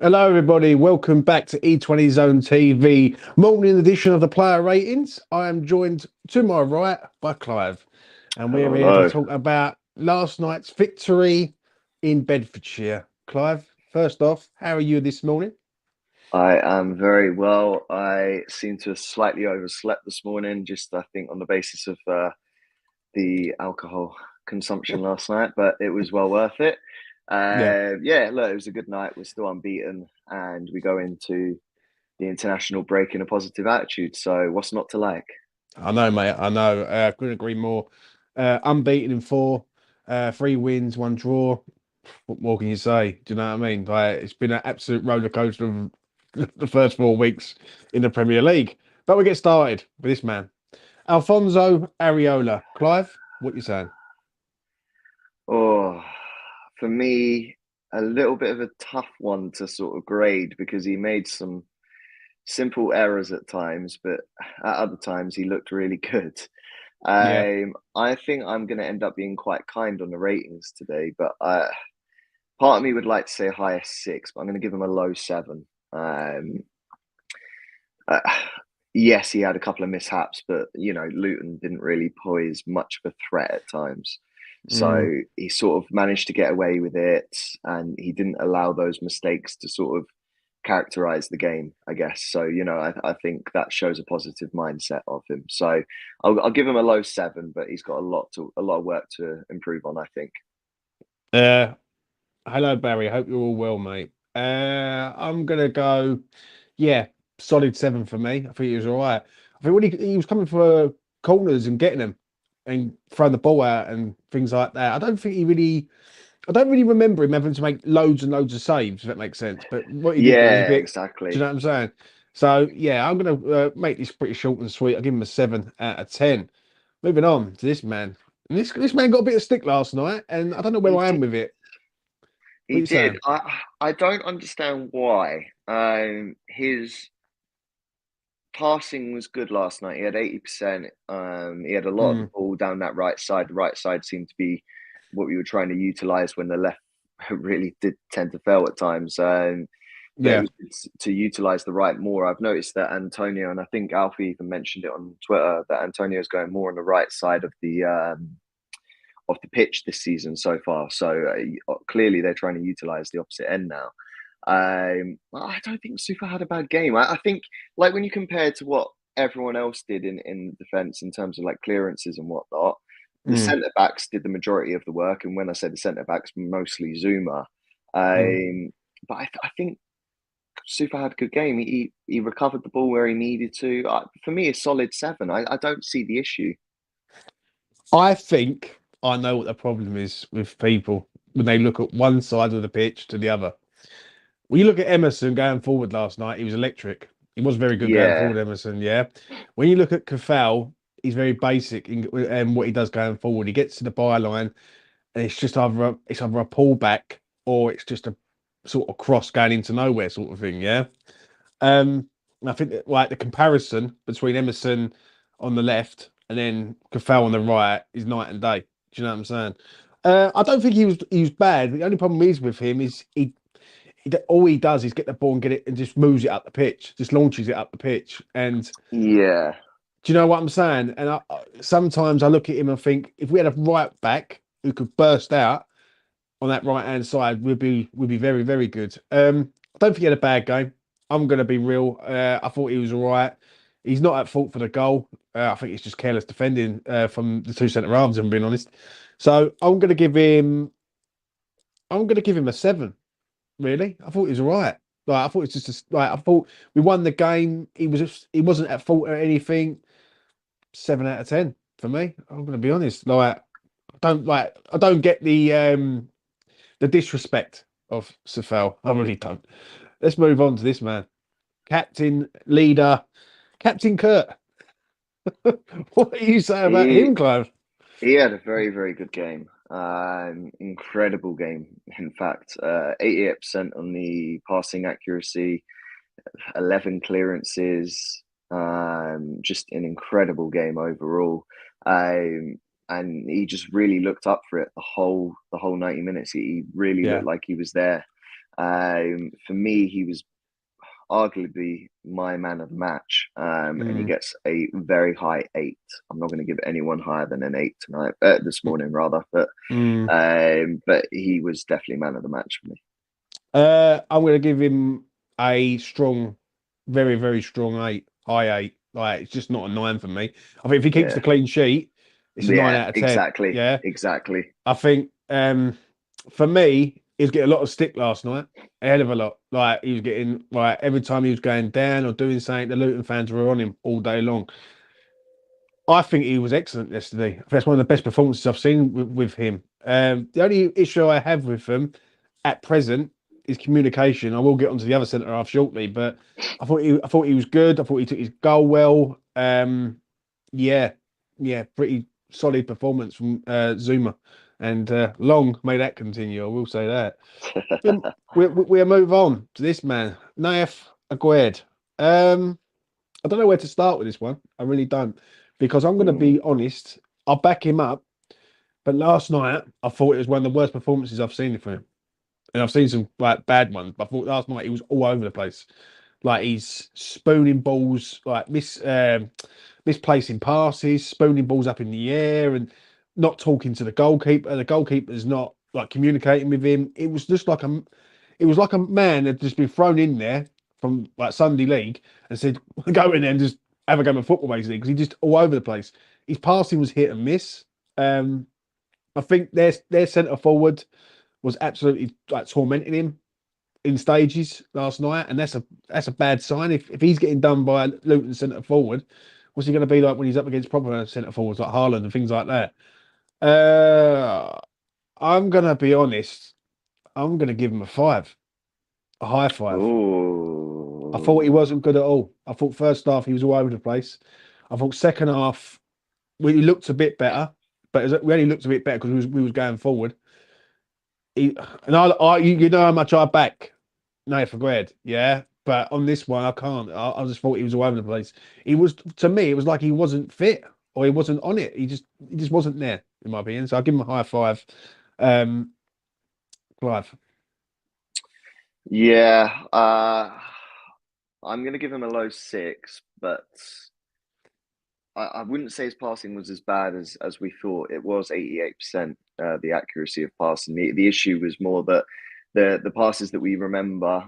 Hello, everybody. Welcome back to E20 Zone TV, morning edition of the player ratings. I am joined to my right by Clive, and we're Hello, here to hello. talk about last night's victory in Bedfordshire. Clive, first off, how are you this morning? I am very well. I seem to have slightly overslept this morning, just I think on the basis of the alcohol consumption last night, but it was well worth it. Yeah, Yeah, look, it was a good night. We're still unbeaten, and we go into the international break in a positive attitude. So, what's not to like? I know, mate. I know. I couldn't agree more. Unbeaten in four, three wins, one draw. What more can you say? Do you know what I mean? Like, it's been an absolute roller coaster of the first 4 weeks in the Premier League. But we get started with this man. Alfonso Areola. Clive, what you saying? Oh, for me, a little bit of a tough one to sort of grade because he made some simple errors at times, but at other times he looked really good. Yeah. I think I'm going to end up being quite kind on the ratings today, but part of me would like to say highest six, but I'm going to give him a low seven. Um, uh, yes, he had a couple of mishaps, but Luton didn't really pose much of a threat at times. So Mm. he sort of managed to get away with it, and he didn't allow those mistakes to sort of characterize the game, I guess. So, I think that shows a positive mindset of him. So I'll give him a low seven, but he's got a lot of work to improve on, I think. Uh, Hello, Barry. Hope you're all well, mate. I'm gonna go, yeah, solid seven for me. I think he was all right. I think when he was coming for corners and getting them and throwing the ball out and things like that. I don't really remember him having to make loads and loads of saves, if that makes sense. But what he did do was a Yeah, bit, do you exactly. know what I'm saying? So yeah, I'm gonna make this pretty short and sweet. I'll give him a 7 out of 10. Moving on to this man. And this man got a bit of stick last night, and I don't know where He I am did. with it. What He you did. saying? I don't understand why. His passing was good last night. He had 80%. He had a lot of the Mm, ball down that right side. The right side seemed to be what we were trying to utilize when the left really did tend to fail at times. But it yeah. was good to utilize the right more. I've noticed that Antonio, and I think Alfie even mentioned it on Twitter, that Antonio is going more on the right side of the pitch this season so far. So clearly they're trying to utilize the opposite end now. I don't think Super had a bad game. I think like when you compare to what everyone else did in defence in terms of like clearances and whatnot, the Mm, centre backs did the majority of the work. And when I say the centre backs, mostly Zouma. mm. But I think Super had a good game. He recovered the ball where he needed to. For me, a solid seven. I don't see the issue. I think I know what the problem is with people when they look at one side of the pitch to the other. When you look at Emerson going forward last night, he was electric. He was very good going Yeah, forward, Emerson. Yeah. When you look at Kafal, he's very basic in what he does going forward. He gets to the byline, and it's just either a pullback or it's just a sort of cross going into nowhere sort of thing. Yeah. And I think that, like the comparison between Emerson on the left and then Kafal on the right is night and day. Do you know what I'm saying? I don't think he was bad. The only problem is with him is all he does is get the ball and get it and just moves it up the pitch, just launches it up the pitch. And yeah. do you know what I'm saying? And sometimes I look at him and think if we had a right back who could burst out on that right hand side, we'd be very very good. I don't think he had a bad game. I'm going to be real. I thought he was all right. He's not at fault for the goal. I think it's just careless defending from the two centre halves. If I'm being honest. So I'm going to give him a 7. Really, I thought he was all right. Like I thought it's just like I thought we won the game. He wasn't at fault or anything. 7 out of 10 for me. I'm going to be honest. I don't get the disrespect of Safel. I really don't. Let's move on to this man, captain, leader, Captain Kurt. What do you say about He him, Clive? He had a very, very good game. Incredible game, in fact. 88% on the passing accuracy, 11 clearances. Just an incredible game overall. And he just really looked up for it the whole 90 minutes. He really Yeah, looked like he was there. For me, he was arguably my man of the match, and he Mm. gets a very high 8. I'm not going to give anyone higher than an 8 tonight, this morning rather, Mm. but he was definitely man of the match for me. I'm going to give him a strong, very, very strong 8, high 8. Like, it's just not a 9 for me. I think if he keeps the Yeah, clean sheet, it's a 9 yeah, out of 10. exactly, Yeah. exactly. I think for me, he was getting a lot of stick last night, a hell of a lot. Like, he was getting, like, every time he was going down or doing something, the Luton fans were on him all day long. I think he was excellent yesterday. That's one of the best performances I've seen with him. The only issue I have with him at present is communication. I will get onto the other centre half shortly, but I thought he was good. I thought he took his goal well. Yeah, yeah, pretty solid performance from Zouma, and long may that continue. I will say that. Then we'll move on to this man, Naif Aguerd. I don't know where to start with this one. I really don't, because I'm going to Mm. be honest. I'll back him up, but last night I thought it was one of the worst performances I've seen from him, and I've seen some like bad ones. But I thought last night he was all over the place. Like he's spooning balls, like misplacing passes, spooning balls up in the air, and not talking to the goalkeeper. The goalkeeper's not like communicating with him. It was like a man had just been thrown in there from like Sunday League and said, "Go in there and just have a game of football, basically." Because he's just all over the place. His passing was hit and miss. Um, I think their centre forward was absolutely like tormenting him in stages last night, and that's a bad sign. If he's getting done by Luton centre forward, what's he going to be like when he's up against proper centre forwards like Haaland and things like that? Uh, I'm going to be honest. I'm going to give him a 5, a high 5. I thought he Oh, wasn't good at all. I thought first half he was all over the place. I thought second half we looked a bit better, but we only looked a bit better because we was going forward. And you know how much I back Nathan Aguerd, yeah. But on this one, I can't. I just thought he was all over the place. He was, to me, it was like he wasn't fit or he wasn't on it. He just wasn't there, in my opinion. So I'll give him a high 5. Um, Clive. yeah. I'm going to give him a low 6, but I wouldn't say his passing was as bad as we thought. It was 88%, the accuracy of passing. The issue was more that the passes that we remember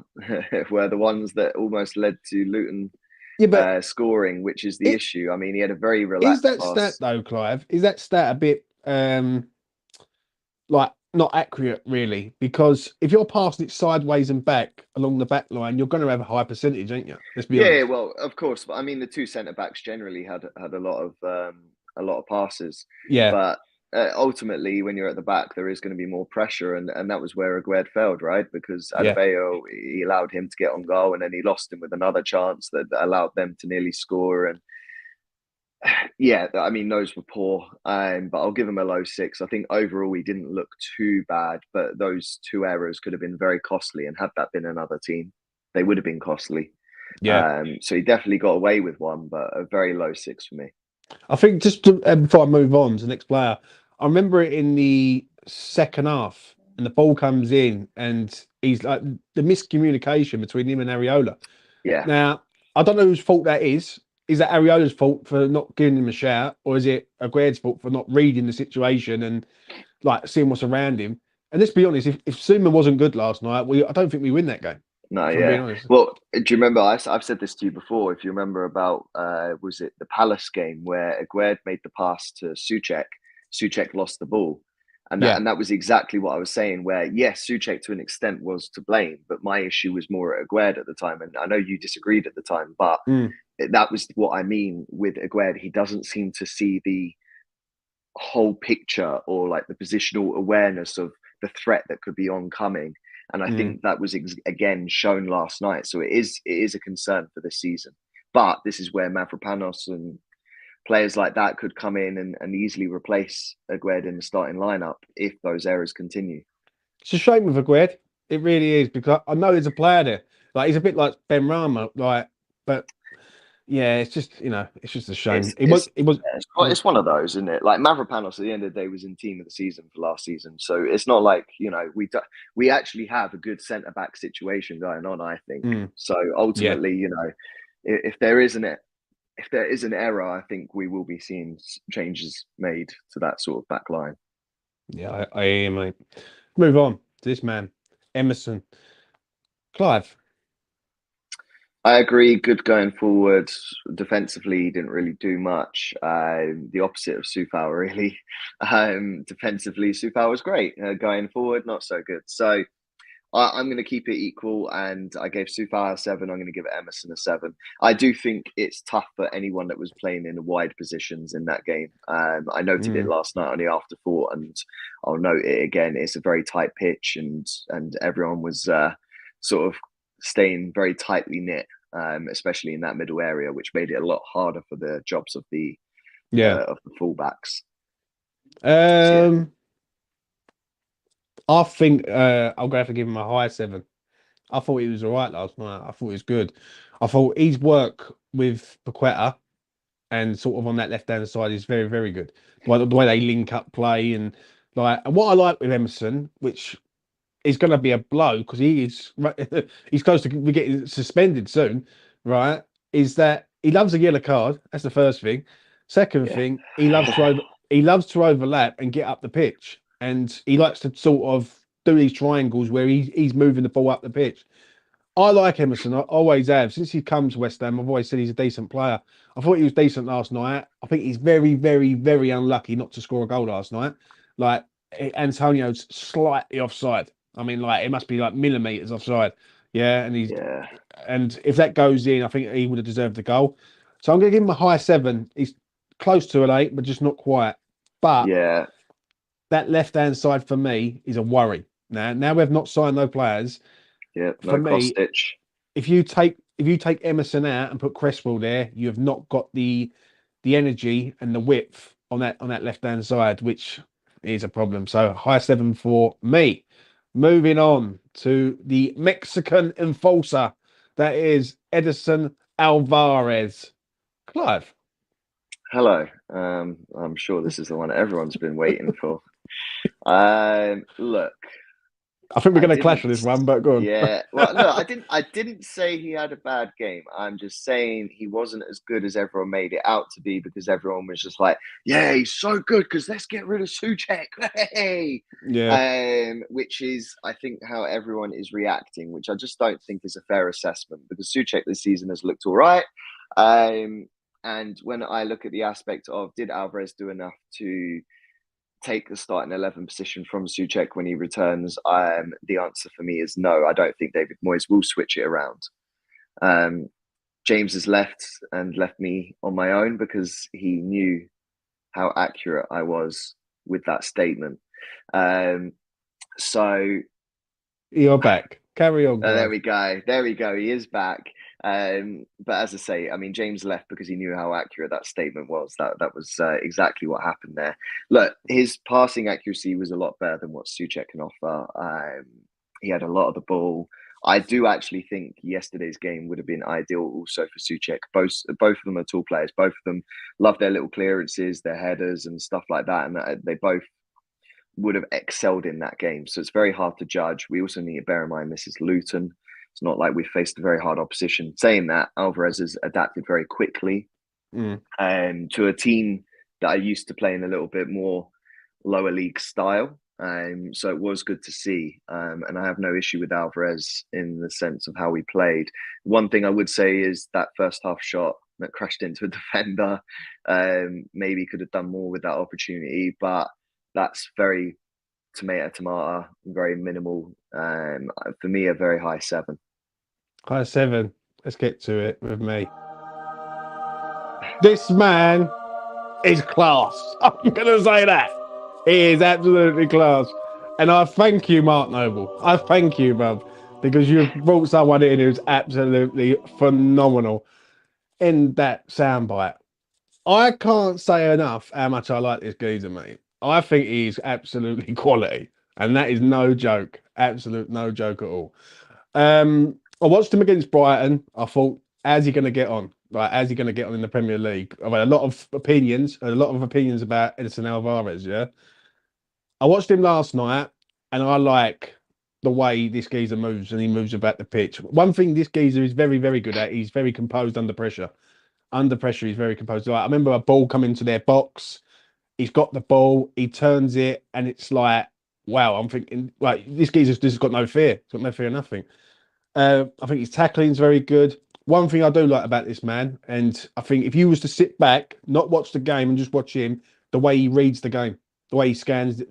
were the ones that almost led to Luton Yeah, but scoring, which is the it issue. I mean, he had a very is relaxed that stat pass. though, Clive? Is that stat a bit like not accurate really? Because if you're passing it sideways and back along the back line, you're going to have a high percentage, ain't you? Let's be Yeah, honest. well, of course. But I mean, the two centre backs generally had a lot of passes, Yeah, but ultimately, when you're at the back, there is going to be more pressure, and that was where Aguerd failed, right? Because yeah. Adebayo, he allowed him to get on goal, and then he lost him with another chance that allowed them to nearly score. And yeah, I mean, those were poor, but I'll give him a low 6. I think overall he didn't look too bad, but those two errors could have been very costly, and had that been another team, they would have been costly. Yeah. So he definitely got away with one, but a very low 6 for me. I think just to, before I move on to the next player, I remember it in the second half, and the ball comes in, and he's like the miscommunication between him and Areola. Yeah, Now, I don't know whose fault that is. Is that Areola's fault for not giving him a shout, or is it Aguerd's fault for not reading the situation and like seeing what's around him? And let's be honest, if Suma wasn't good last night, I don't think we win that game. no, If I'm being yeah. honest. Well, do you remember? I've said this to you before. If you remember about, was it the Palace game where Aguerd made the pass to Suchek? Suchek lost the ball. Yeah. And that was exactly what I was saying. Where yes, Suchek to an extent was to blame, but my issue was more at Aguerd at the time, and I know you disagreed at the time, but Mm, that was what I mean with Aguerd. He doesn't seem to see the whole picture or like the positional awareness of the threat that could be oncoming. And I mm. think that was again shown last night. So it is a concern for this season. But this is where Mavropanos and players like that could come in and easily replace Aguerd in the starting lineup if those errors continue. It's a shame with Aguerd. It really is because I know there's a player there. Like he's a bit like Benrahma, like, but Yeah, it's just it's just a shame. It's It was it's it was yeah, it was it's one of those, isn't it? Like Mavropanos at the end of the day was in team of the season for last season, so it's not like we actually have a good centre back situation going on. I think mm, so. yeah, Ultimately, if there isn't it, if there is an error, I think we will be seeing changes made to that sort of back line. yeah, I hear you, mate. Move on to this man, Emerson. Clive. I agree. Good going forward. Defensively, he didn't really do much. The opposite of Sufal, really. Defensively, Sufal was great. Going forward, not so good. So I'm going to keep it equal, and I gave Sufal a 7. I'm going to give Emerson a 7. I do think it's tough for anyone that was playing in the wide positions in that game. I noted it Mm, last night on the afterthought, and I'll note it again. It's a very tight pitch, and everyone was sort of staying very tightly knit, especially in that middle area, which made it a lot harder for the jobs yeah. of the fullbacks. So yeah, Um, I think I'm gonna have to give him a high 7. I thought he was all right last night. I thought he was good. I thought his work with Paqueta and sort of on that left hand side is very, very good. The way they link up play and what I like with Emerson, which is going to be a blow because he's close to getting suspended soon, right? Is that he loves a yellow card? That's the first thing. Second yeah, thing, he loves to overlap and get up the pitch, and he likes to sort of do these triangles where he's moving the ball up the pitch. I like Emerson. I always have. Since he come to West Ham, I've always said he's a decent player. I thought he was decent last night. I think he's very, very, very unlucky not to score a goal last night. Like Antonio's slightly offside. I mean, like it must be like millimeters offside. Yeah, yeah, and if that goes in, I think he would have deserved the goal. So I'm going to give him a high 7. He's close to an 8, but just not quite. But yeah, that left hand side for me is a worry. Now we've not signed no players. yeah. For No me, Kostic. if you take Emerson out and put Cresswell there, you have not got the energy and the width on that left hand side, which is a problem. So high 7 for me. Moving on to the Mexican enforcer, that is Edison Alvarez. Clive. Hello. I'm sure this is the one everyone's been waiting for. Look, I think we're I going to clash didn't. on this one, but go on. Yeah. Well, no, I didn't. I didn't say he had a bad game. I'm just saying he wasn't as good as everyone made it out to be because everyone was just like, "Yeah, he's so good because let's get rid of Suchek." Hey, Yeah. which is, I think, how everyone is reacting, which I just don't think is a fair assessment because Suchek this season has looked all right. And when I look at the aspect of did Alvarez do enough to take the starting 11 position from Suchek when he returns, the answer for me is no. I don't think David Moyes will switch it around. Um, James has left me on my own because he knew how accurate I was with that statement. Um, so You're back. Carry on, There Clive. we go. There we go. He is back. But as I say, I mean, James left because he knew how accurate that statement was. That was exactly what happened there. Look, his passing accuracy was a lot better than what Suchek can offer. He had a lot of the ball. I do actually think yesterday's game would have been ideal also for Suchek. Both of them are tall players. Both of them love their little clearances, their headers, and stuff like that. And they both would have excelled in that game. So it's very hard to judge. We also need to bear in mind this is Luton. It's not like we faced a very hard opposition. Saying that, Alvarez has adapted very quickly Mm. to a team that are used to playing a little bit more lower league style. So it was good to see. And I have no issue with Alvarez in the sense of how we played. One thing I would say is that first half shot that crashed into a defender, maybe could have done more with that opportunity, but that's very tomato, very minimal. For me, a very high 7. High 7. Let's get to it with me. This man is class. I'm going to say that. He is absolutely class. And I thank you, Mark Noble. I thank you, bruv, because you've brought someone in who's absolutely phenomenal in that soundbite. I can't say enough how much I like this geezer, mate. I think he's absolutely quality. And that is no joke. Absolute no joke at all. I watched him against Brighton. I thought, how's he going to get on? Like, how's he going to get on in the Premier League? I've had a lot of opinions about Edson Alvarez. Yeah, I watched him last night, and I like the way this geezer moves, and he moves about the pitch. One thing this geezer is very, very good at, he's very composed under pressure. Under pressure, he's very composed. Like, I remember a ball coming to their box. He's got the ball, he turns it, and it's like, wow. I'm thinking, like, this geezer's just got no fear. He's got no fear of nothing. I think his tackling is very good. One thing I do like about this man, and I think if you was to sit back, not watch the game and just watch him, the way he reads the game, the way he scans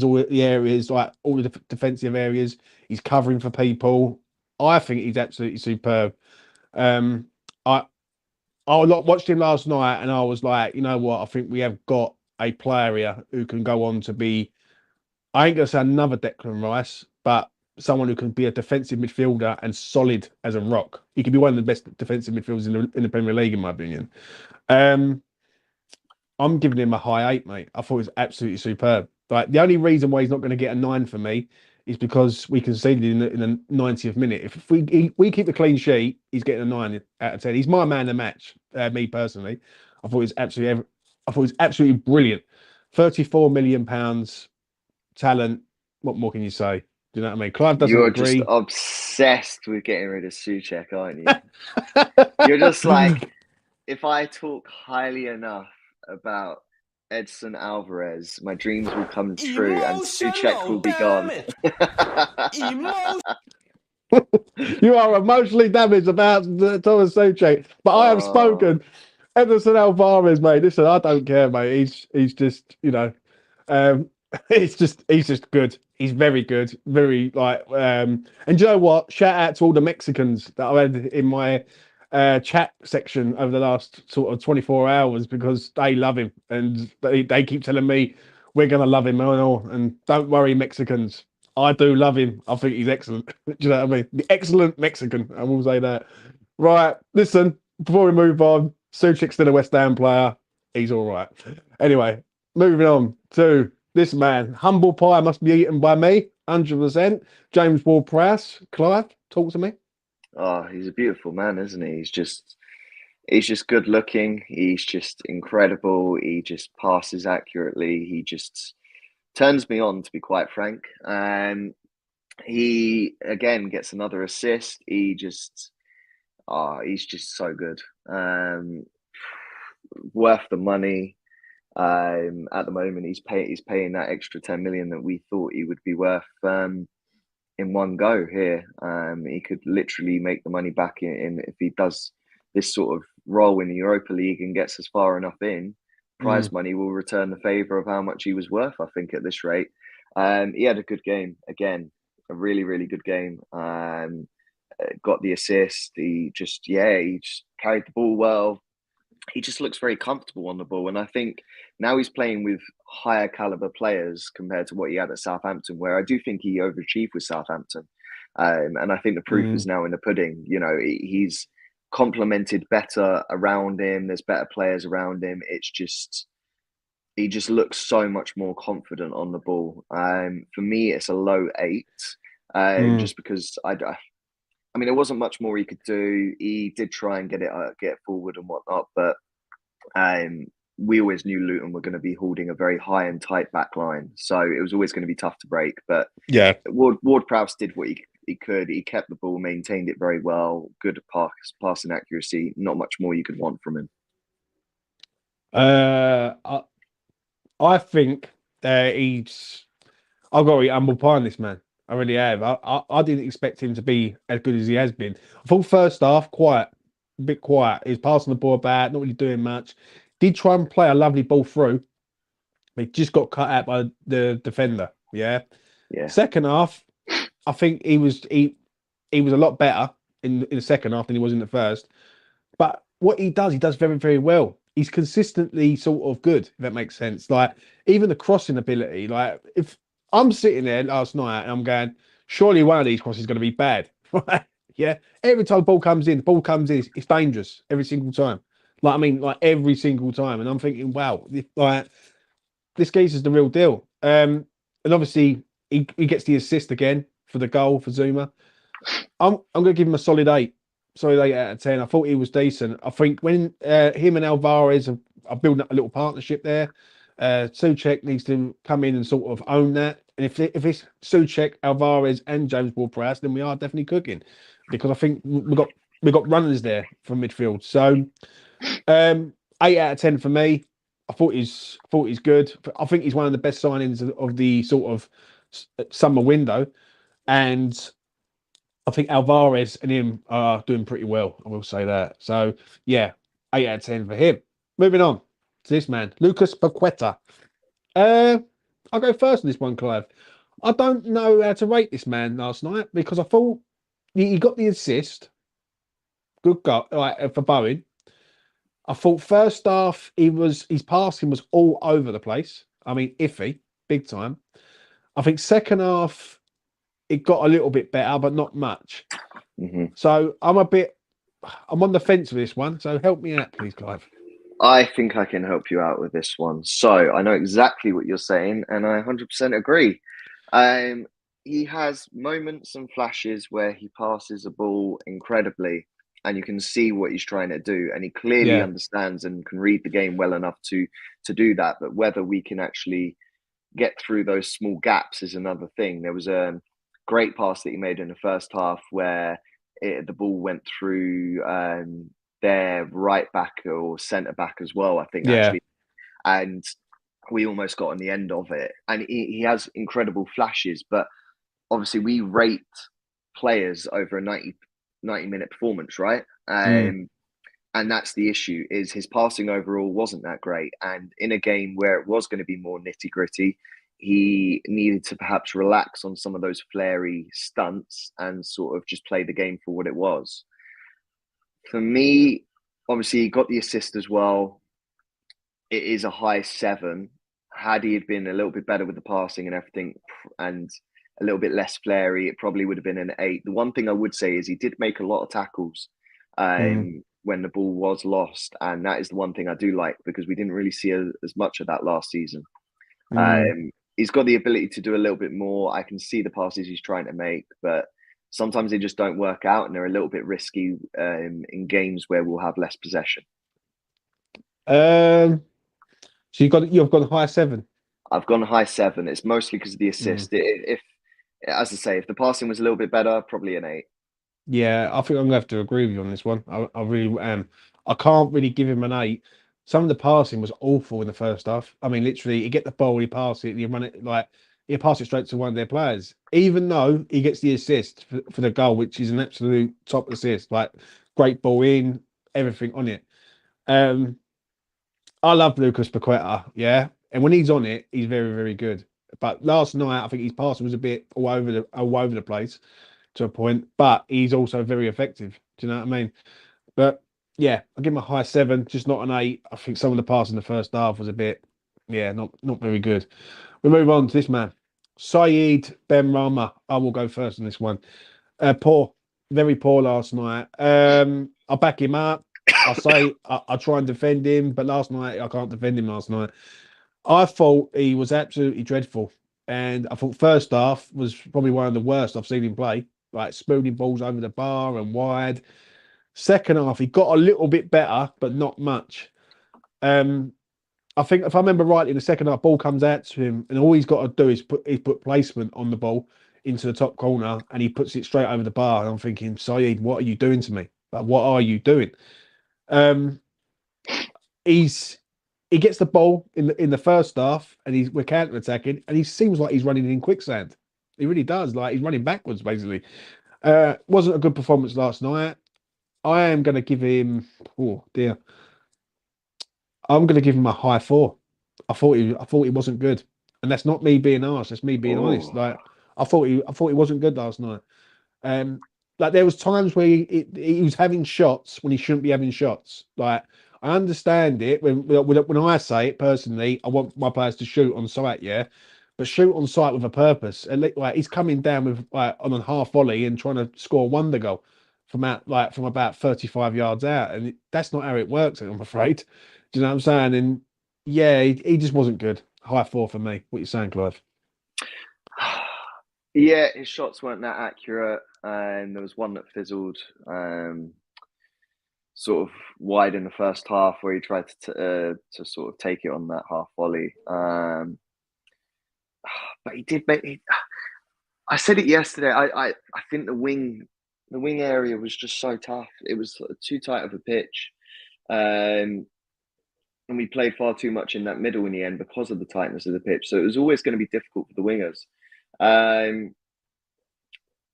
all the areas, like all the defensive areas, he's covering for people. I think he's absolutely superb. Um, I watched him last night, and I was like, you know what? I think we have got a player here who can go on to be. I ain't gonna say another Declan Rice, but someone who can be a defensive midfielder and solid as a rock. He could be one of the best defensive midfielders in the Premier League, in my opinion. I'm giving him a high 8, mate. I thought it was absolutely superb. Like, the only reason why he's not going to get a 9 for me is because we conceded in the 90th minute. If we keep a clean sheet, he's getting a 9 out of 10. He's my man of the match. Me personally, I thought it was absolutely brilliant. £34 million talent. What more can you say? Do you know what I mean? Clive doesn't You're agree. just obsessed with getting rid of Souček, aren't you? You're just like, if I talk highly enough about Edson Alvarez, my dreams will come true and Souček will be gone. You are emotionally damaged about Thomas Souček, but I have spoken. Emerson Alvarez, mate. Listen, I don't care, mate. He's just, you know, he's just good. He's very good, very like. And you know what? Shout out to all the Mexicans that I had in my chat section over the last sort of 24 hours, because they love him and they keep telling me we're gonna love him and all. And don't worry, Mexicans. I do love him. I think he's excellent. Do you know what I mean? The excellent Mexican. I will say that. Right. Listen, before we move on, Souček's still a West Ham player. He's all right. Anyway, moving on to this man. Humble pie must be eaten by me. 100%. James Ward-Prowse. Clive, talk to me. Oh, he's a beautiful man, isn't he? He's just good looking. He's just incredible. He just passes accurately. He just turns me on, to be quite frank. He again gets another assist. He's just so good. Worth the money. At the moment, he's paying that extra 10 million that we thought he would be worth in one go here. He could literally make the money back in if he does this sort of role in the Europa League and gets as far enough in. Prize money will return the favour of how much he was worth, I think, at this rate. He had a good game again, a really, really good game. Got the assist. He just carried the ball well. He just looks very comfortable on the ball. And I think now he's playing with higher caliber players compared to what he had at Southampton, where I do think he overachieved with Southampton. And I think the proof is now in the pudding. You know, he's complemented better around him. There's better players around him. He just looks so much more confident on the ball. For me, it's a low 8, just because I mean, there wasn't much more he could do. He did try and get it forward and whatnot, but we always knew Luton were going to be holding a very high and tight back line, so it was always going to be tough to break. But yeah, Ward-Prowse did what he could. He kept the ball, maintained it very well, good passing accuracy. Not much more you could want from him. I think I've got to be humble pie on this man. I really have. I didn't expect him to be as good as he has been. I thought first half a bit quiet. He's passing the ball about, not really doing much. Did try and play a lovely ball through. He just got cut out by the defender. Yeah. Second half, I think he was a lot better in the second half than he was in the first. But what he does very, very well. He's consistently sort of good, if that makes sense. Like, even the crossing ability, like, if I'm sitting there last night and I'm going, surely one of these crosses is going to be bad. Right? Yeah. Every time the ball comes in, it's dangerous every single time. Like, I mean, like every single time. And I'm thinking, wow, like, this case is the real deal. And obviously he gets the assist again for the goal for Zouma. I'm going to give him a solid 8. sorry, 8 out of 10. I thought he was decent. I think when him and Alvarez are building up a little partnership there, Souček needs to come in and sort of own that. And if it's Souček, Alvarez, and James Ward-Prowse, then we are definitely cooking, because I think we got runners there from midfield. So 8 out of 10 for me. I thought he's good. I think he's one of the best signings of the sort of summer window, and I think Alvarez and him are doing pretty well. I will say that. So yeah, 8 out of 10 for him. Moving on to this man, Lucas Paqueta. I'll go first on this one, Clive. I don't know how to rate this man last night, because I thought he got the assist. Good goal, like, for Bowen. I thought first half his passing was all over the place. I mean, iffy, big time. I think second half it got a little bit better, but not much. Mm-hmm. So I'm on the fence with this one. So help me out, please, Clive. I think I can help you out with this one. So I know exactly what you're saying, and I 100% agree. He has moments and flashes where he passes a ball incredibly, and you can see what he's trying to do, and he clearly Yeah, understands and can read the game well enough to do that. But whether we can actually get through those small gaps is another thing. There was a great pass that he made in the first half where the ball went through their right back or centre back as well, I think, yeah, actually. And we almost got on the end of it. And he has incredible flashes, but obviously we rate players over a 90-minute performance, right? And that's the issue, is his passing overall wasn't that great. And in a game where it was going to be more nitty gritty, he needed to perhaps relax on some of those flary stunts and sort of just play the game for what it was. For me, obviously, he got the assist as well. It is a high 7. Had he had been a little bit better with the passing and everything, and a little bit less flary, it probably would have been an 8. The one thing I would say is he did make a lot of tackles when the ball was lost, and that is the one thing I do like, because we didn't really see as much of that last season. He's got the ability to do a little bit more. I can see the passes he's trying to make, but sometimes they just don't work out, and they're a little bit risky in games where we'll have less possession. So you've got a high 7. I've gone high 7. It's mostly because of the assist. If, as I say, if the passing was a little bit better, probably an 8. Yeah, I think I'm gonna have to agree with you on this one. I really am. I can't really give him an 8. Some of the passing was awful in the first half. I mean, literally, you get the ball, you pass it, you run it like you pass it straight to one of their players. Even though he gets the assist for the goal, which is an absolute top assist, like great ball in, everything on it. I love Lucas Paqueta, yeah, and when he's on it, he's very, very good. But last night, I think his passing was a bit all over the place to a point, but he's also very effective. Do you know what I mean? But yeah, I'll give him a high 7, just not an 8. I think some of the pass in the first half was a bit, yeah, not very good. We move on to this man, Saeed Benrahma. I will go first on this one. Poor, very poor last night. I'll back him up. I'll say I try and defend him, but last night I can't defend him last night. I thought he was absolutely dreadful. And I thought first half was probably one of the worst I've seen him play, like spooning balls over the bar and wide. Second half, he got a little bit better, but not much. I think if I remember rightly, in the second half, ball comes out to him, and all he's got to do is put placement on the ball into the top corner, and he puts it straight over the bar. And I'm thinking, Saeed, what are you doing to me? Like, what are you doing? Um, he gets the ball in the first half, and we're counter attacking, and he seems like he's running in quicksand. He really does. Like he's running backwards, basically. Wasn't a good performance last night. I am going to give him. Oh dear. I'm going to give him a high 4. I thought he wasn't good, and that's not me being harsh. That's me being honest. Like I thought he wasn't good last night. Like there was times where he was having shots when he shouldn't be having shots. Like I understand it when I say it personally, I want my players to shoot on sight, yeah, but shoot on sight with a purpose. And like he's coming down with like on a half volley and trying to score a wonder goal from about 35 yards out, and that's not how it works. I'm afraid. Do you know what I'm saying? And yeah, he just wasn't good. High 4 for me. What you saying, Clive? Yeah, his shots weren't that accurate, and there was one that fizzled. sort of wide in the first half where he tried to sort of take it on that half volley. But he did make. I said it yesterday. I think the wing area was just so tough. It was too tight of a pitch, and we played far too much in that middle in the end because of the tightness of the pitch. So it was always going to be difficult for the wingers.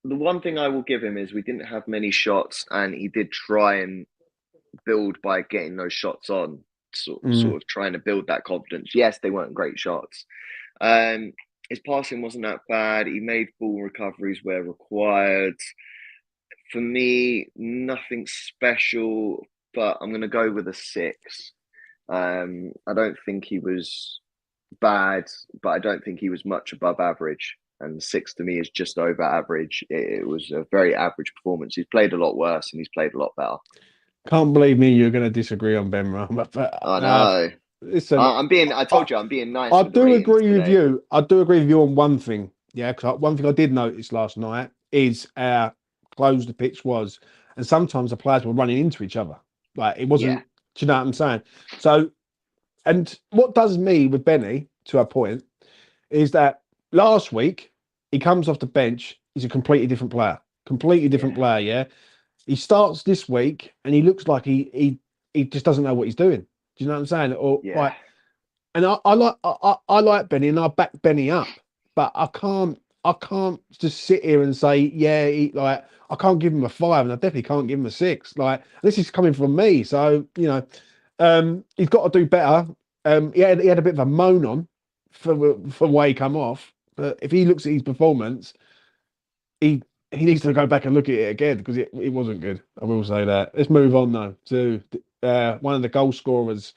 The one thing I will give him is we didn't have many shots, and he did try and build by getting those shots on, sort of trying to build that confidence. Yes, they weren't great shots. His passing wasn't that bad. He made ball recoveries where required. For me, nothing special, but I'm going to go with a 6. I don't think he was bad, but I don't think he was much above average. And 6 to me is just over average. It was a very average performance. He's played a lot worse and he's played a lot better. Can't believe me you're going to disagree on Benrahma. But I know. Listen, I told you I'm being nice. I do agree with you. I do agree with you on one thing. Yeah, because one thing I did notice last night is how closed the pitch was, and sometimes the players were running into each other. Like it wasn't. Yeah. Do you know what I'm saying? So, and what does me with Benny to a point is that last week he comes off the bench. He's a completely different player. Completely different player. Yeah. He starts this week and he looks like he just doesn't know what he's doing. Do you know what I'm saying? Or like, and I like Benny and I back Benny up, but I can't just sit here and say, like I can't give him a 5 and I definitely can't give him a 6. Like this is coming from me. So, you know, he's got to do better. He had a bit of a moan on for why he come off. But if he looks at his performance, he needs to go back and look at it again because it wasn't good. I will say that. Let's move on though to one of the goal scorers,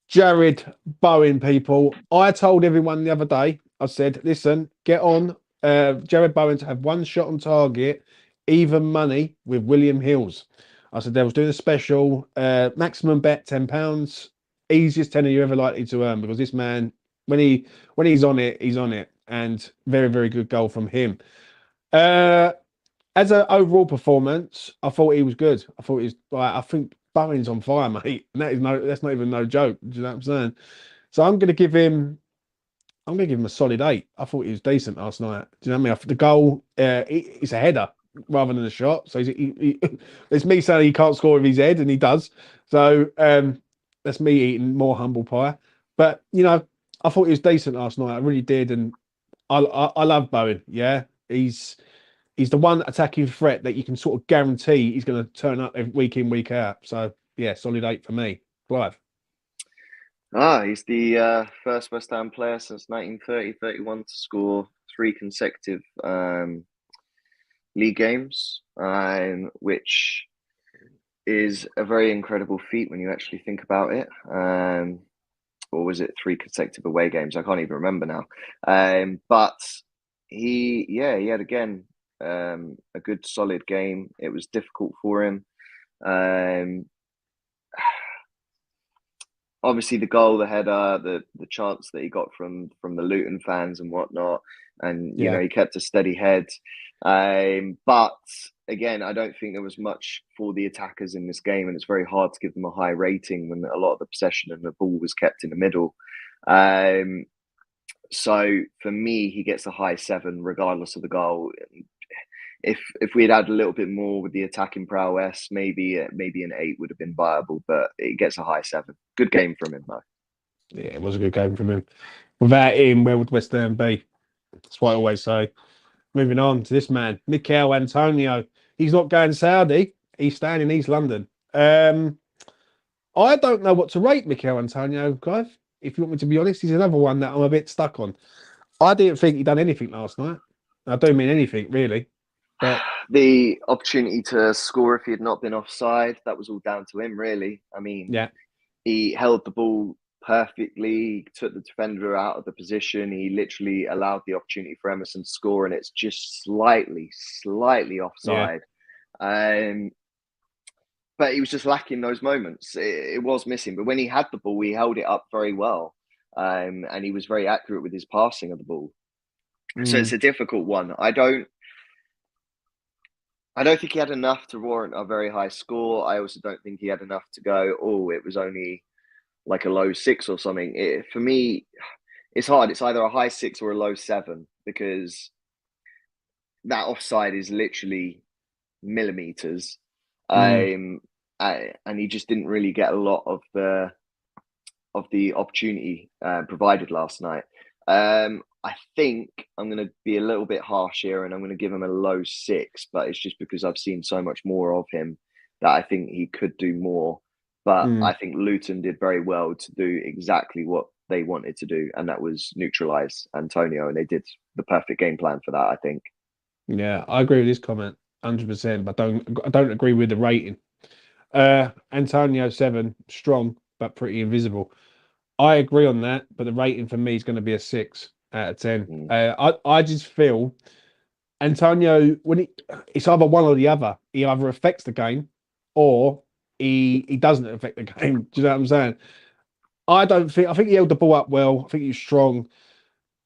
Jared Bowen. People, I told everyone the other day. I said, listen, get on Jared Bowen to have 1 shot on target, even money with William Hills. I said they was doing a special, maximum bet £10, easiest tenner you're ever likely to earn because this man, when he's on it, he's on it, and very very good goal from him. As an overall performance, I thought he was good. I thought he was like, I think Bowen's on fire, mate. And that's not even no joke. Do you know what I'm saying? So I'm gonna give him a solid 8. I thought he was decent last night. Do you know what I mean? The goal, it's a header rather than a shot. So it's me saying he can't score with his head, and he does. So that's me eating more humble pie. But you know, I thought he was decent last night. I really did, and I love Bowen. Yeah, he's the one attacking threat that you can sort of guarantee he's going to turn up week in, week out. So, yeah, solid 8 for me. Clive. He's the first West Ham player since 1930-31 to score 3 consecutive league games, which is a very incredible feat when you actually think about it. Or was it 3 consecutive away games? I can't even remember now. But he had again a good solid game. It was difficult for him. Obviously the goal, the header, the chance that he got from the Luton fans and whatnot, and you know, he kept a steady head. But again, I don't think there was much for the attackers in this game, and it's very hard to give them a high rating when a lot of the possession and the ball was kept in the middle. So for me, he gets a high 7 regardless of the goal. If we had a little bit more with the attacking prowess, maybe an 8 would have been viable, but it gets a high 7. Good game from him, though. Yeah, it was a good game from him. Without him, where would West Ham be? That's what I always say. Moving on to this man, Mikel Antonio. He's not going Saudi. He's staying in East London. I don't know what to rate Mikel Antonio, Clive. If you want me to be honest, he's another one that I'm a bit stuck on. I didn't think he'd done anything last night. I don't mean anything, really. But the opportunity to score if he had not been offside, that was all down to him, really. I mean, he held the ball perfectly, took the defender out of the position. He literally allowed the opportunity for Emerson to score, and it's just slightly offside. But he was just lacking those moments. It was missing. But when he had the ball, he held it up very well. And he was very accurate with his passing of the ball. So it's a difficult one. I don't I don't think he had enough to warrant a very high score. I also don't think he had enough to go, oh, it was only like a low 6 or something. For me, it's hard. It's either a high 6 or a low 7 because that offside is literally millimeters. Mm. And he just didn't really get a lot of the opportunity provided last night. I think I'm going to be a little bit harsh here, and I'm going to give him a low 6, but it's just because I've seen so much more of him that I think he could do more. But I Mm. think Luton did very well to do exactly what they wanted to do, and that was neutralise Antonio, and they did the perfect game plan for that, I think. Yeah, I agree with this comment 100%, but I don't agree with the rating. Antonio 7, strong but pretty invisible. I agree on that, but the rating for me is going to be a 6 out of 10. Mm. I just feel Antonio, it's either one or the other. He either affects the game or he doesn't affect the game. Do you know what I'm saying? I think he held the ball up well. I think he's strong,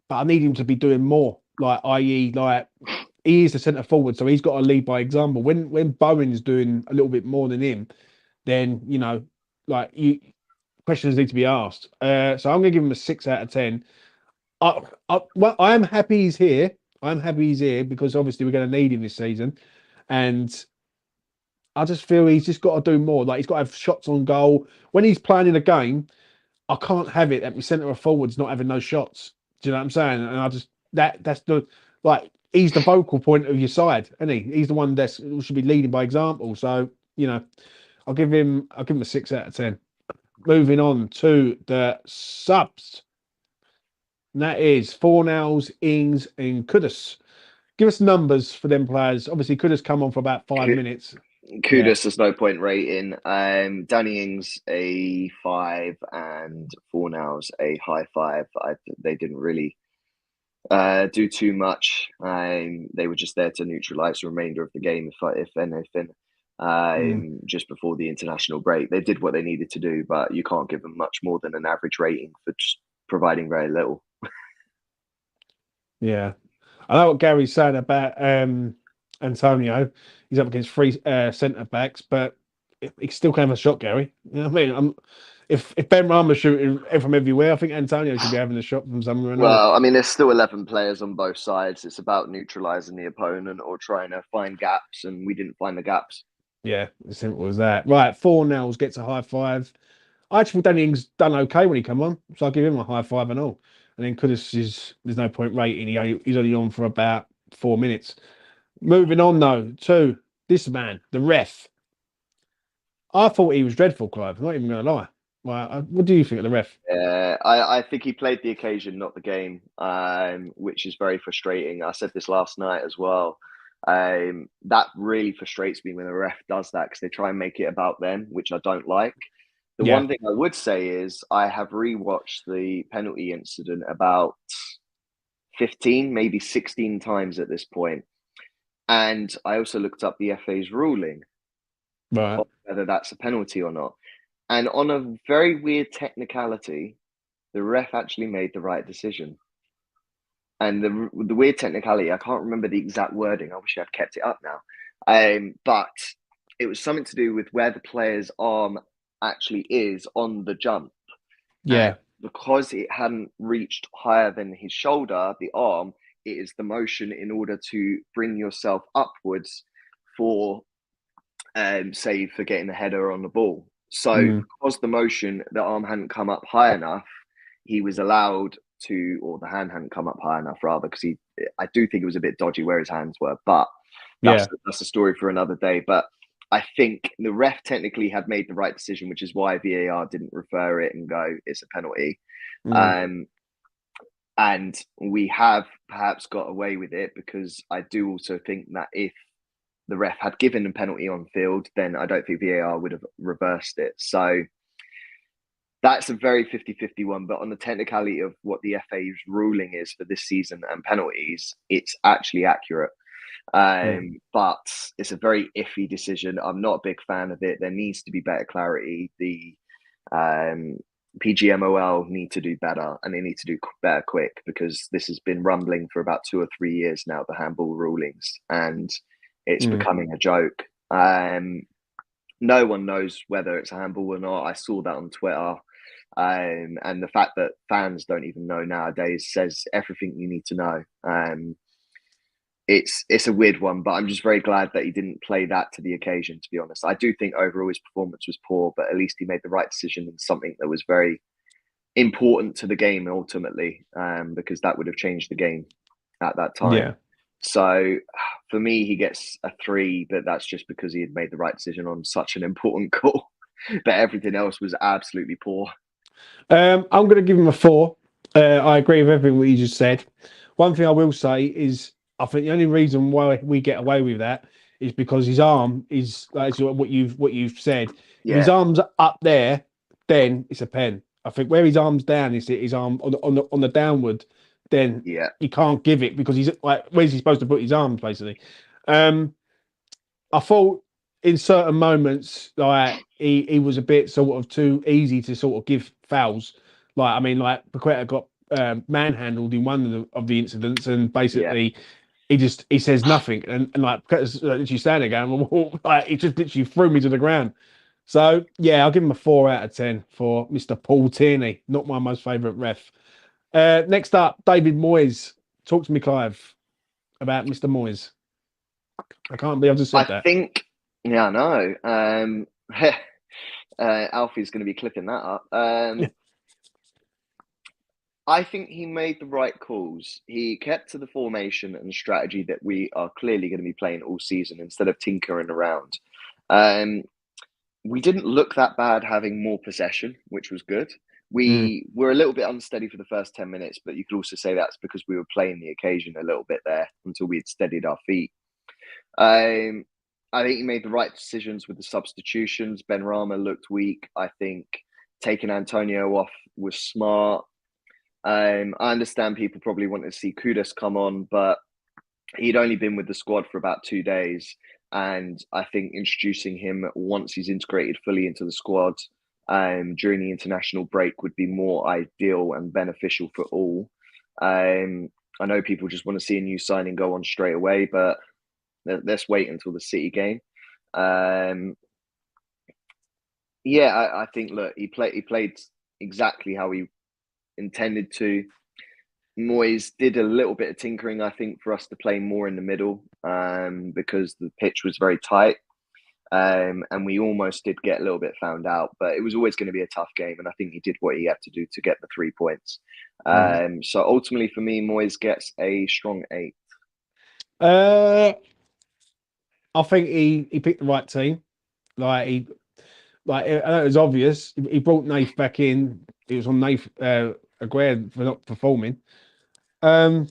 but I need him to be doing more. Like, i.e., like he is the centre forward, so he's got to lead by example. When Bowen's doing a little bit more than him, then like questions need to be asked. So I'm going to give him a 6 out of 10. Well, I am happy he's here. I'm happy he's here because obviously we're going to need him this season, and I just feel he's just got to do more. Like, he's got to have shots on goal when he's playing in a game. I can't have it that my centre of forwards not having no shots. Do you know what I'm saying? And I just that's the like he's the vocal point of your side, isn't he? He's the one that should be leading by example. So I'll give him a 6 out of 10. Moving on to the subs. And that is Fornals, Ings, and Kudus. Give us numbers for them players. Obviously, Kudus come on for about 5 minutes. Yeah, Kudus, there's no point rating. Danny Ings a 5 and Fornals a high 5. They didn't really do too much. They were just there to neutralise the remainder of the game, if anything. mm, Just before the international break, they did what they needed to do, but you can't give them much more than an average rating for just providing very little. yeah. I know what Gary's saying about Antonio. He's up against three centre backs, but he still can have a shot, Gary. You know what I mean? If Benrahma's shooting from everywhere, I think Antonio should be having a shot from somewhere and all. Well, I mean, there's still 11 players on both sides. It's about neutralising the opponent or trying to find gaps, and we didn't find the gaps. Yeah, as simple as that. Right, Fornals gets a high 5. I actually thought Danny Ings done okay when he come on, so I'll give him a high 5 and all. And then Kudus there's no point rating. He's only on for about 4 minutes. Moving on though to this man, the ref. I thought he was dreadful, Clive. I'm not even going to lie. What do you think of the ref? I think he played the occasion, not the game, which is very frustrating. I said this last night as well. That really frustrates me when a ref does that because they try and make it about them, which I don't like. The Yeah, one thing I would say is I have rewatched the penalty incident about 15, maybe 16 times at this point. And I also looked up the FA's ruling right. of whether that's a penalty or not. And on a very weird technicality, the ref actually made the right decision. And the weird technicality, I can't remember the exact wording. I wish I'd kept it up now. But it was something to do with where the player's arm actually is on the jump. And Yeah, because it hadn't reached higher than his shoulder, the arm, it is the motion in order to bring yourself upwards for, say, for getting a header on the ball. So mm, because the motion, the arm hadn't come up high enough, he was allowed to, or the hand hadn't come up high enough rather, because I do think it was a bit dodgy where his hands were, but yeah, that's a story for another day. But I think the ref technically had made the right decision, which is why VAR didn't refer it and go, it's a penalty. mm, Um, and we have perhaps got away with it because I do also think that if the ref had given a penalty on field, then I don't think VAR would have reversed it. So that's a very 50-50 one. But on the technicality of what the FA's ruling is for this season and penalties, it's actually accurate. mm, But it's a very iffy decision. I'm not a big fan of it. There needs to be better clarity. The PGMOL need to do better, and they need to do better quick, because this has been rumbling for about 2 or 3 years now, the handball rulings, and It's Mm. becoming a joke. No one knows whether it's a handball or not. I saw that on Twitter. And the fact that fans don't even know nowadays says everything you need to know. It's a weird one, but I'm just very glad that he didn't play that to the occasion, to be honest. I do think overall his performance was poor, but at least he made the right decision in something that was very important to the game ultimately, because that would have changed the game at that time. Yeah. So for me, he gets a 3, but that's just because he had made the right decision on such an important call. But everything else was absolutely poor. I'm going to give him a 4. I agree with everything what you just said. One thing I will say is, I think the only reason why we get away with that is because his arm is like what you've said. If his Yeah, arm's up there, then it's a pen. I think where his arm's down is his arm on the downward, then yeah. he can't give it because he's like, where's he supposed to put his arms basically? Um, I thought in certain moments, like he was a bit sort of too easy to sort of give fouls. Like I mean, like Paqueta got manhandled in one of the incidents, and Yeah. basically he says nothing, and like Paqueta's literally standing there going, well, like he just literally threw me to the ground. So yeah, I'll give him a 4 out of 10 for Mr. Paul Tierney, not my most favourite ref. Next up, David Moyes. Talk to me, Clive, about Mr. Moyes. I can't believe I just I said that. think, yeah, I know. Alfie's going to be clipping that up. I think he made the right calls. He kept to the formation and strategy that we are clearly going to be playing all season instead of tinkering around. Um, we didn't look that bad having more possession, which was good. Mm. We were a little bit unsteady for the first 10 minutes, but you could also say that's because we were playing the occasion a little bit there until we had steadied our feet. Um, I think he made the right decisions with the substitutions. Benrahma looked weak. I think taking Antonio off was smart. I understand people probably wanted to see Kudus come on, but he'd only been with the squad for about 2 days. And I think introducing him once he's integrated fully into the squad during the international break would be more ideal and beneficial for all. I know people just want to see a new signing go on straight away, but let's wait until the City game. Yeah, I think look, he played exactly how he intended to. Moyes did a little bit of tinkering, I think, for us to play more in the middle, because the pitch was very tight. And we almost did get a little bit found out, but it was always going to be a tough game. And I think he did what he had to do to get the 3 points. Mm. So ultimately for me, Moyes gets a strong 8. Uh, I think he picked the right team. Like I know it was obvious. He brought Nath back in. It was on Nath Aguerd for not performing. Um,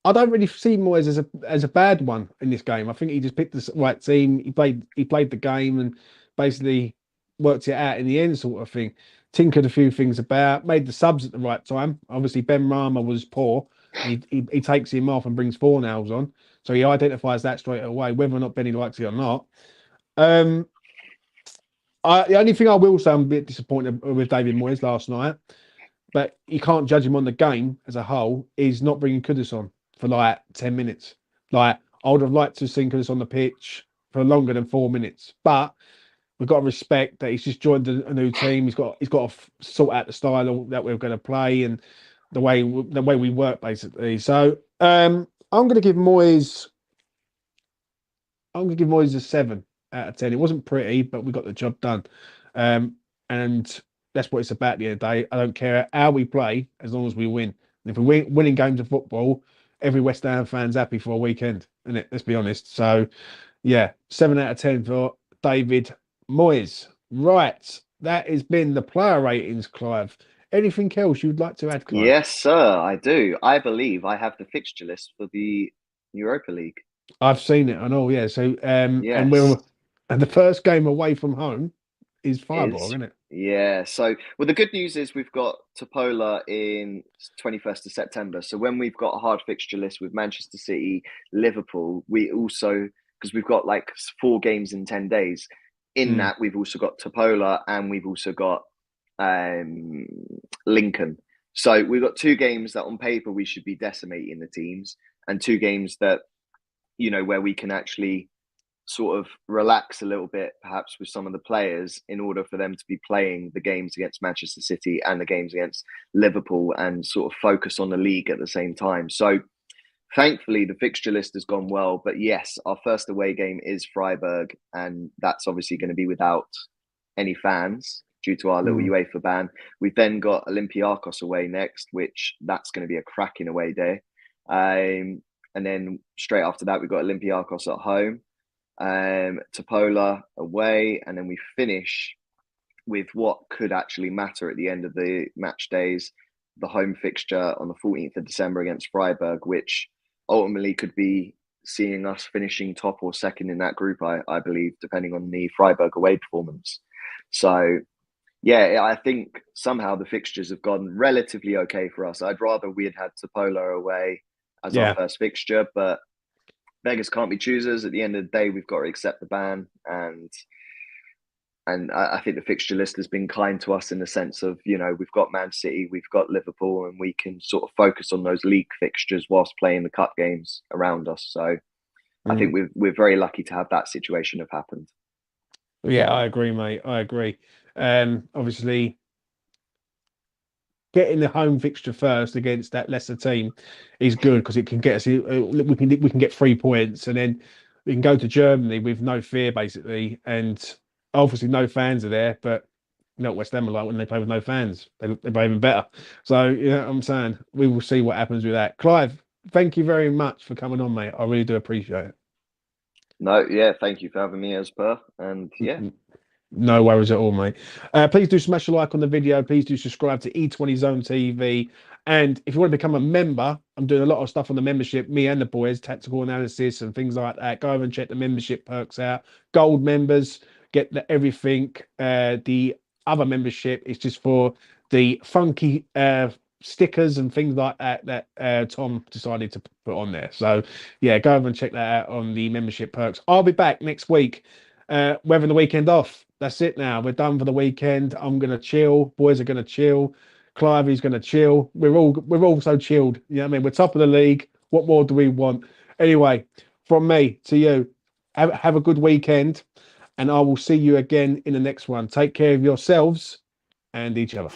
I don't really see Moyes as a bad one in this game. I think he just picked the right team. He played the game and basically worked it out in the end, sort of thing. Tinkered a few things about, made the subs at the right time. Obviously, Benrahma was poor. He takes him off and brings Fornals on, so he identifies that straight away, whether or not Benny likes it or not. Um, the only thing I will say, I'm a bit disappointed with David Moyes last night, but you can't judge him on the game as a whole. Is not bringing Kudus on for like 10 minutes. Like I would have liked to have seen Kudus on the pitch for longer than 4 minutes, but we've got to respect that he's just joined a new team. He's got to sort out the style that we're going to play and the way we work basically. So I'm going to give Moyes. I'm going to give Moyes a 7 out of 10. It wasn't pretty, but we got the job done. And that's what it's about at the end of the day. I don't care how we play as long as we win. And if we're winning games of football, every West Ham fan's happy for a weekend, isn't it? Let's be honest. So, yeah, 7 out of 10 for David Moyes. Right. That has been the player ratings, Clive. Anything else you'd like to add, Clive? Yes, sir, I do. I believe I have the fixture list for the Europa League. I've seen it. I know. Yeah. So, Yes, and the first game away from home is Fireball, is isn't it? yeah. So, well, the good news is we've got Topola in 21st of September. So when we've got a hard fixture list with Manchester City, Liverpool, we also because we've got like 4 games in 10 days. In Mm. that, we've also got Topola and we've also got Lincoln. So we've got 2 games that on paper we should be decimating the teams, and 2 games that you know, where we can actually sort of relax a little bit, perhaps with some of the players, in order for them to be playing the games against Manchester City and the games against Liverpool, and sort of focus on the league at the same time. So thankfully the fixture list has gone well, but yes, our first away game is Freiburg, and that's obviously going to be without any fans due to our little UEFA ban. We've then got Olympiacos away next, which that's going to be a cracking away day. And then straight after that, we've got Olympiacos at home, Topola away, and then we finish with what could actually matter at the end of the match days, the home fixture on the 14th of December against Freiburg, which ultimately could be seeing us finishing top or second in that group, I believe, depending on the Freiburg away performance. So, yeah, I think somehow the fixtures have gone relatively okay for us. I'd rather we had Topola away as our first fixture, but beggars can't be choosers. At the end of the day, we've got to accept the ban, and I think the fixture list has been kind to us in the sense of, you know, we've got Man City, we've got Liverpool, and we can sort of focus on those league fixtures whilst playing the cup games around us. So I think we're very lucky to have that situation have happened. Yeah, I agree, mate. I agree. Obviously, getting the home fixture first against that lesser team is good because it can get us. We can get 3 points, and then we can go to Germany with no fear, basically. And obviously, no fans are there, but you know what West Ham are like when they play with no fans. They play even better. So, you know what I'm saying? We will see what happens with that. Clive, thank you very much for coming on, mate. I really do appreciate it. No, yeah, thank you for having me as per. And yeah. No worries at all, mate. Please do smash a like on the video. Please do subscribe to E20 Zone TV. And if you want to become a member, I'm doing a lot of stuff on the membership, me and the boys, tactical analysis and things like that. Go over and check the membership perks out. Gold members get everything. The other membership is just for the funky stickers and things like that that Tom decided to put on there. So, yeah, go over and check that out on the membership perks. I'll be back next week. We're having the weekend off. That's it now. We're done for the weekend. I'm gonna chill. Boys are gonna chill. Clivey's gonna chill. We're all so chilled. You know what I mean? We're top of the league. What more do we want? Anyway, from me to you, have a good weekend, and I will see you again in the next one. Take care of yourselves and each other.